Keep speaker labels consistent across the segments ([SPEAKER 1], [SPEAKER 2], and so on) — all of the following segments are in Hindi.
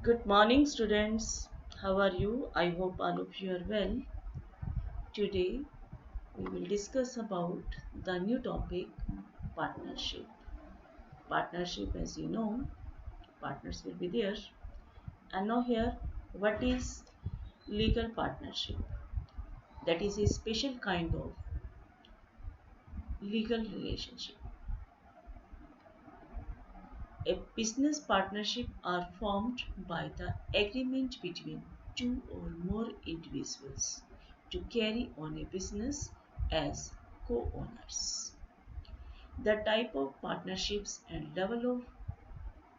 [SPEAKER 1] Good morning, students. How are you? I hope all of you are well. Today, we will discuss about the new topic partnership. Partnership, as you know, partners will be there. And now, here, what is legal partnership? That is a special kind of legal relationship. A business partnership are formed by the agreement between two or more individuals to carry on a business as co-owners. The type of partnerships and level of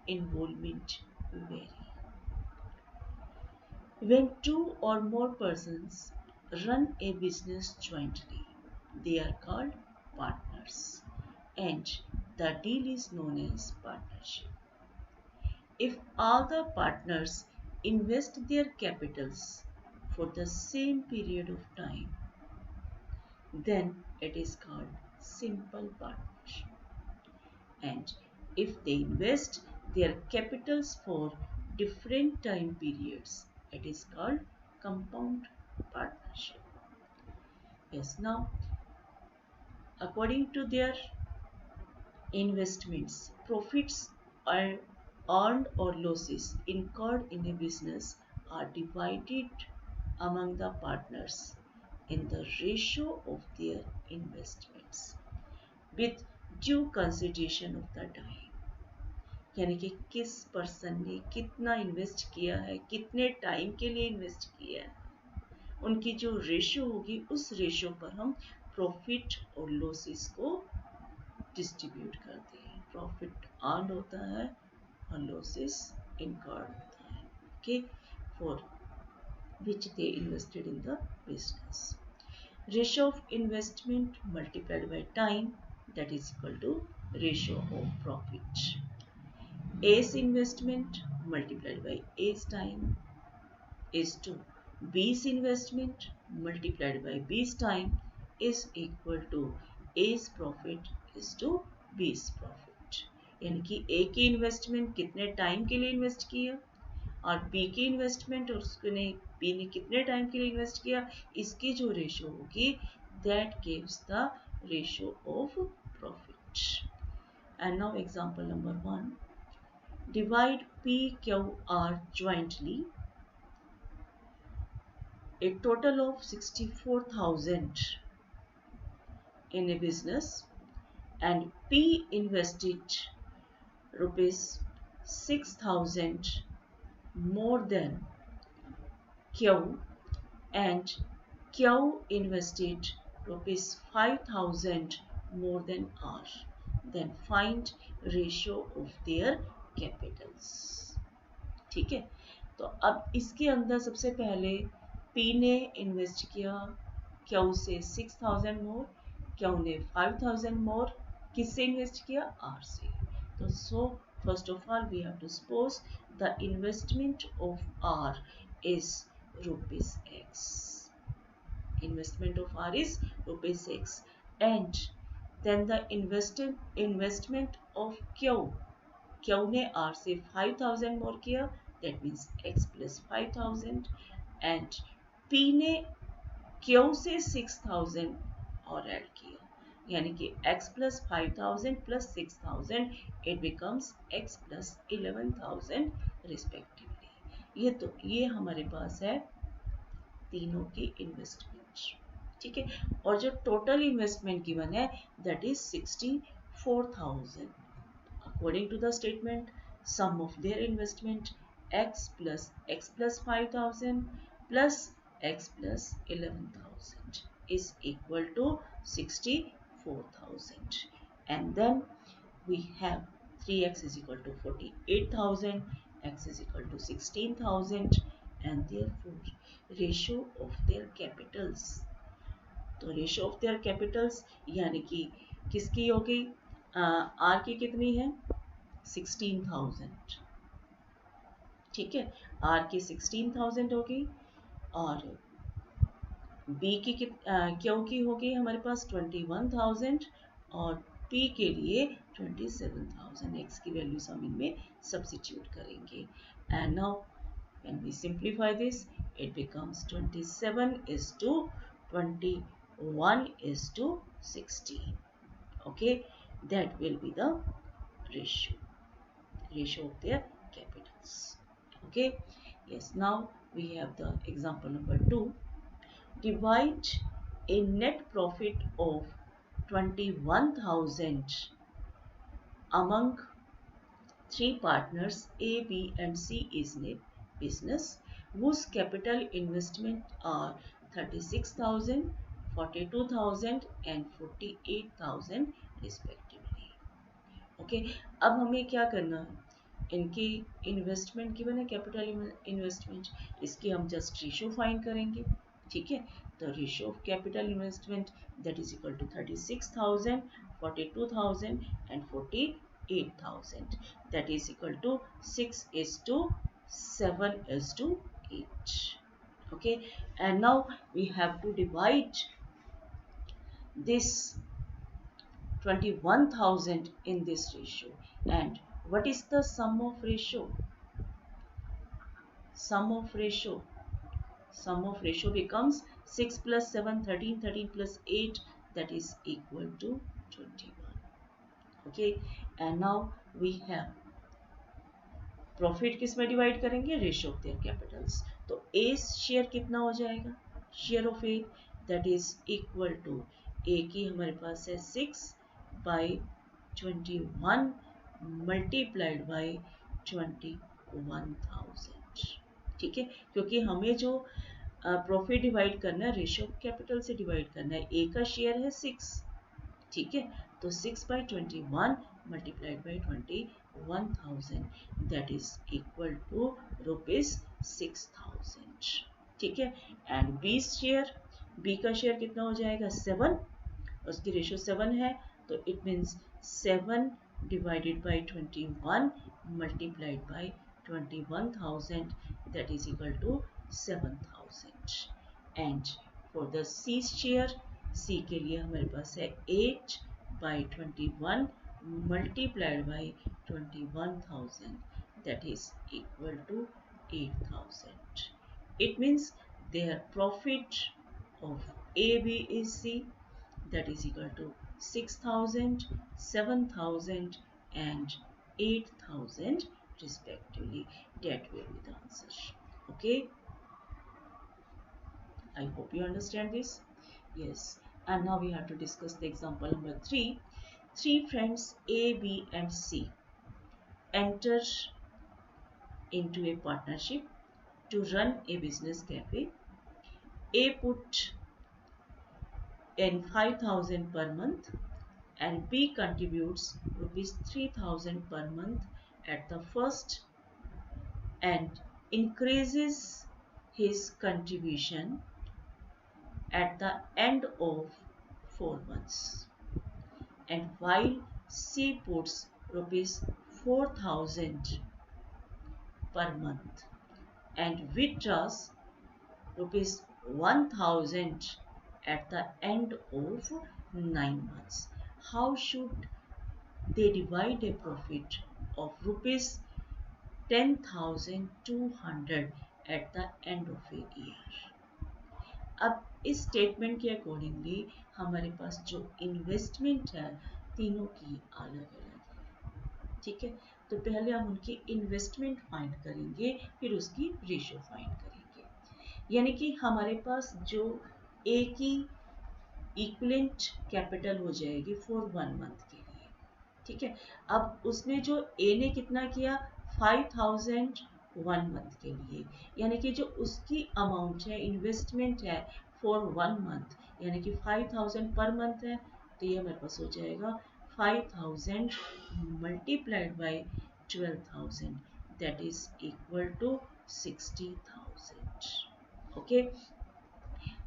[SPEAKER 1] involvement vary. When two or more persons run a business jointly, they are called partners, and the deal is known as partnership. If all the partners invest their capitals for the same period of time, then it is called simple partnership. And if they invest their capitals for different time periods, it is called compound partnership. Yes, now according to their investments, profits are earned or losses incurred in a business are divided among the partners in the ratio of their investments with due consideration of the time. यानी कि किस पर्सन ने कितना इन्वेस्ट किया है, कितने टाइम के लिए इन्वेस्ट किया है, उनकी जो रेशियो होगी उस रेशियो पर हम प्रॉफिट और लॉसेस को डिस्ट्रीब्यूट करते हैं. प्रॉफिट अर्न होता है और लॉसेस इनकर्ड होता है. Okay, for which they invested in the business. Ratio of investment multiplied by time, that is equal to ratio of profit. A's investment multiplied by A's time is to B's investment multiplied by B's time is equal to A's profit is to B's profit. यानी कि A की इन्वेस्टमेंट कितने टाइम के लिए इन्वेस्ट किया और बी की इन्वेस्टमेंट और उसने बी ने कितने टाइम के लिए इन्वेस्ट किया, इसकी जो रेशियो होगी that gives the ratio of profit. And now example number 1. Divide PQR jointly a total of 64,000 in a business, and P invested rupees 6,000 more than Q, and Q invested rupees 5,000 more than R. Then find ratio of their capitals. ठीक है, तो अब इसके अंदर सबसे पहले P ने इन्वेस्ट किया Q से 6,000 मोर, Q ने 5,000 मोर, किससे इन्वेस्ट किया? R से. तो so first of all we have to suppose the investment of R is rupees X. Investment of R is rupees X, and then the investment of Q ने R से 5,000 मोर किया, that means X plus 5,000, and P ने Q से 6,000 और ऐड किया, यानी कि X plus 5,000 plus 6,000 it becomes X plus 11,000 respectively. ये हमारे पास है तीनों की इन्वेस्टमेंट. ठीक है, और जो टोटल इन्वेस्टमेंट गिवन है that is 64,000. According to the statement, some of their investment x plus 5,000 plus x plus 11,000 is equal to 64,000, and then we have 3x is equal to 48,000, x is equal to 16,000, and therefore ratio of their capitals. तो रेशियो ऑफ देयर कैपिटल्स यानी कि किसकी होगी? आर की कितनी है? 16,000. ठीक है, आर की 16,000 होगी, और बी की क्यू की होगी हमारे पास 21,000, और पी के लिए 27,000. एक्स की वैल्यूज हम इनमें सब्स्टिट्यूट करेंगे. And now When we simplify this, it becomes 27 is to 21 is to 60. Okay, that will be the ratio of their capitals. Okay, yes, now we have the example number 2. Divide a net profit of 21,000 among three partners A, B and C is in a business whose capital investment are 36,000, 42,000 and 48,000 respectively. Okay, अब हमें क्या करना है, इनकी इन्वेस्टमेंट गिवन है, कैपिटल इन्वेस्टमेंट, इसकी हम जस्ट रेशियो फाइंड करेंगे. ठीक है, तो ratio of capital investment that is equal to 36,000, 42,000 and 48,000, that is equal to 6 is to 7 is to 8. Okay, and now we have to divide this 21,000 in this ratio. And what is the sum of ratio? Sum of ratio becomes 6 plus 7, 13, 13 plus 8, that is equal to 21. Okay, and now we have profit किस में डिवाइड करेंगे, रेशियो ऑफ देयर कैपिटल्स. तो ए शेयर कितना हो जाएगा, share of A that is equal to A की हमारे पास है 6/21 मल्टीप्लाइड बाय 21,000. ठीक है, क्योंकि हमें जो प्रॉफिट डिवाइड करना है रेशियो ऑफ कैपिटल से डिवाइड करना है. ए का शेयर है 6. ठीक है, तो 6/21 multiplied by 21,000 that is equal to ₹6,000. ठीक है, एंड बी शेयर, बी का शेयर कितना हो जाएगा 7, उसकी रेशियो 7 है, तो it means 7 divided by 21 multiplied by 21,000 that is equal to 7,000. And for the C share, C के लिए हमारे पास है 8/21 multiplied by 21,000 that is equal to 8,000. It means their profit of A, B is C, that is equal to 6,000, 7,000 and 8,000 respectively. That will be the answer. Okay, I hope you understand this. Yes, and now we have to discuss the example number 3. Three friends A, B and C enter into a partnership to run a business cafe. A put in 5,000 per month and B contributes ₹3,000 per month at the first and increases his contribution at the end of 4 months. And while C puts ₹4,000 per month and withdraws ₹1,000 at the end of 9 months, how should they divide a profit of ₹10,200 at the end of a year? अब इस स्टेटमेंट के अकॉर्डिंगली हमारे पास जो इन्वेस्टमेंट है तीनों की अलग अलग है. ठीक है, तो पहले हम उनकी इन्वेस्टमेंट फाइंड करेंगे, फिर उसकी रेशियो फाइंड करेंगे. यानी कि हमारे पास जो ए की इक्विवेलेंट कैपिटल हो जाएगी फॉर 1 मंथ के लिए. ठीक है, अब उसने जो ए ने कितना किया 5,000 1 मंथ के लिए, यानी कि जो उसकी अमाउंट है इन्वेस्टमेंट है फॉर 1 मंथ, यानी कि 5,000 पर मंथ है, तो ये हमारे पास हो जाएगा 5,000 multiplied by 12,000 that is equal to 60,000. Okay,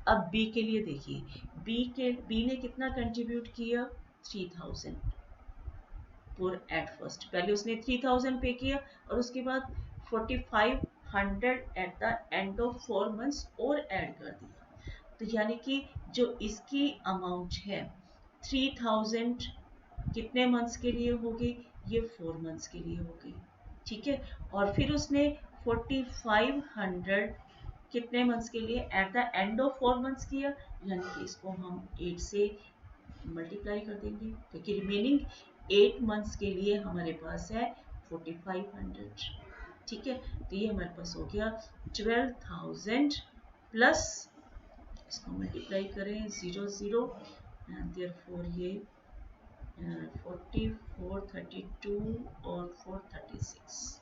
[SPEAKER 1] अब बी के लिए देखिए, बी ने कितना कंट्रीब्यूट किया 3,000 फॉर एट फर्स्ट. पहले उसने 3,000 पे किया और उसके बाद 4,500 at the end of 4 months और ऐड कर दिया. तो यानी कि जो इसकी अमाउंट है 3,000 कितने मंथ्स के लिए होगी, ये 4 मंथ्स के लिए होगी. ठीक है, और फिर उसने 4500 कितने मंथ्स के लिए? At the end of 4 months किया, यानी कि इसको हम 8 से मल्टीप्लाई कर देंगे, क्योंकि रिमेनिंग 8 मंथ्स के लिए हमारे पास है 4500। ठीक है, तो ये हमारे पास हो गया 12,000 प्लस, इसको मल्टीप्लाई करें 0 0, एंड देयरफॉर ये 44 32 और 436,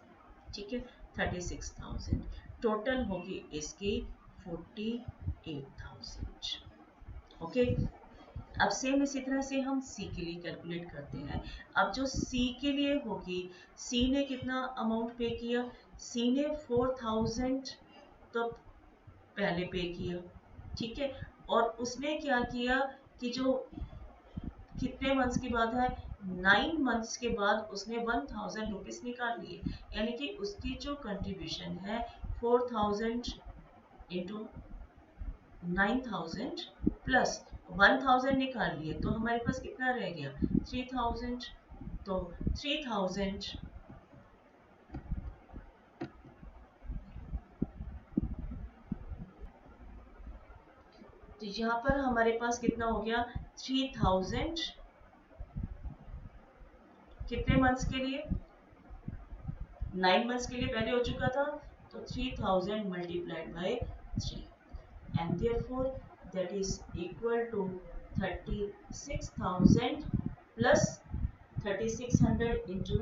[SPEAKER 1] ठीक है, 36,000 टोटल होगी इसकी 48,000। ओके, अब सेम इसी तरह से हम सी के लिए कैलकुलेट करते हैं। अब जो सी के लिए होगी, सी ने कितना अमाउंट पे किया? सी ने 4,000 तो पहले पे किया, ठीक है, और उसने क्या किया कि जो कितने मंथ्स के बाद है, 9 मंथ्स के बाद उसने 1,000 रुपीज निकाल लिए, यानी कि उसकी जो कंट्रीब्यूशन है 4,000 इंटू 9,000 प्लस 1,000 निकाल लिए, तो हमारे पास कितना रह गया? 3,000। तो 3,000 तो यहाँ पर हमारे पास कितना हो गया? 3,000 कितने मंथ्स के लिए? 9 मंथ्स के लिए पहले हो चुका था, तो 3,000 multiplied by 3, and therefore that is equal to 36,000 plus 3,600 into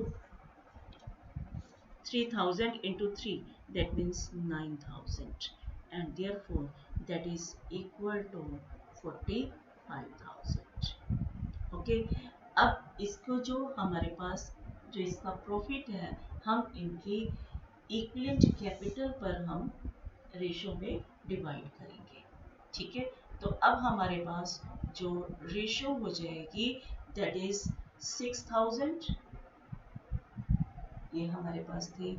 [SPEAKER 1] 3,000 into 3, that means 9,000, and therefore that is equal to 45,000। Okay, अब इसको जो हमारे पास जो इसका प्रॉफिट है, हम इनकी इक्विवेलेंट कैपिटल पर हम रेशो में डिवाइड करेंगे, ठीक है। तो अब हमारे पास जो रेशो हो जाएगी दैट इज 6,000, ये हमारे पास थी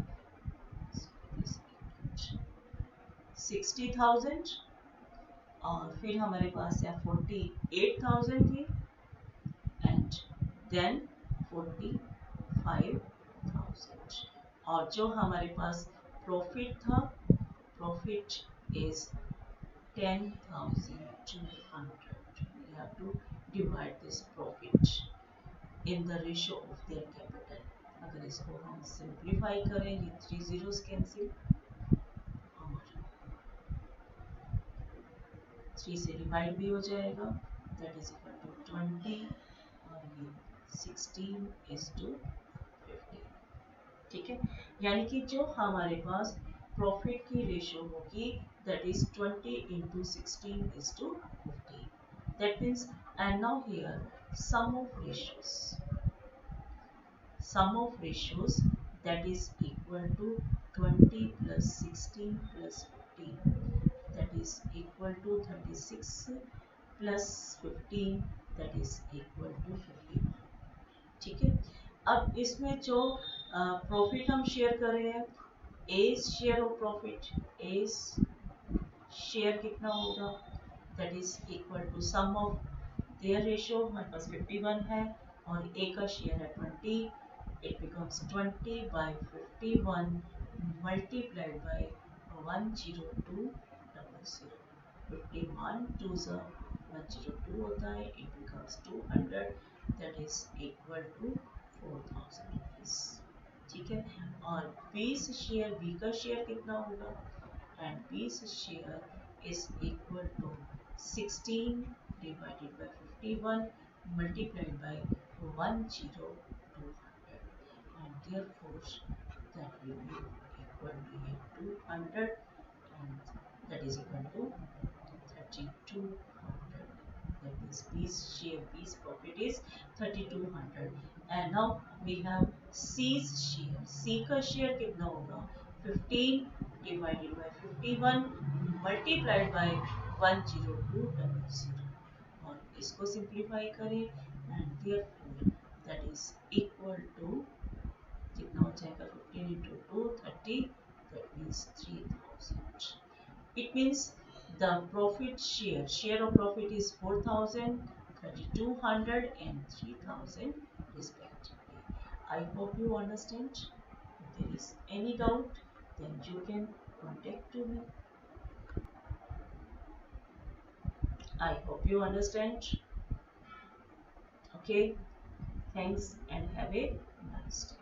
[SPEAKER 1] 60,000, और फिर हमारे पास है 48,000 थी, एंड देन 45,000, और जो हमारे पास प्रॉफिट था, profit is 10,200। We have to divide this profit in the ratio of their capital। अगर इसको हम सिंप्लीफाई करें, ये 3 zeros कैंसिल और 3 से डिवाइड भी हो जाएगा, दैट इज इक्वल टू 20, और ये 16:50, ठीक है। यानी कि जो हमारे पास प्रॉफिट की रेशियो होगी that is 20 into 16:50, that means, and now here sum of ratios that is equal to 20 plus 16 plus 15, that is equal to 36 plus 15, that is equal to 51, ठीक है। अब इसमें जो प्रॉफिट हम शेयर कर रहे हैं, A share of profit, A share कितना होगा, that is equal to sum of their ratio, हमारे पास 51 है और ए का शेयर है 20, it becomes 20 by 51 multiplied by 10200, 51 2s 102 होता है, it becomes 200, that is equal to 4,000 rupees, ठीक है। और 20 शेयर, बी का शेयर कितना होगा, and 20 share is equal to 16 divided by 51 multiplied by 10200, and therefore that will be equal to 200, and that is equal to 3,200, that means B's share, B's profit is 3,200, and now we have C's share, C का शेयर कितना होगा, 15 divided by 51 multiplied by 10200, और इसको सिंप्लीफाई करें, and therefore that is equal to कितना हो जाएगा, 15 into 2 30, that means 3,000। It means the profit share of profit is 4,000, 3,200 and 3,000 respectively। I hope you understand. If there is any doubt, then you can contact to me. I hope you understand. Okay, thanks and have a nice day.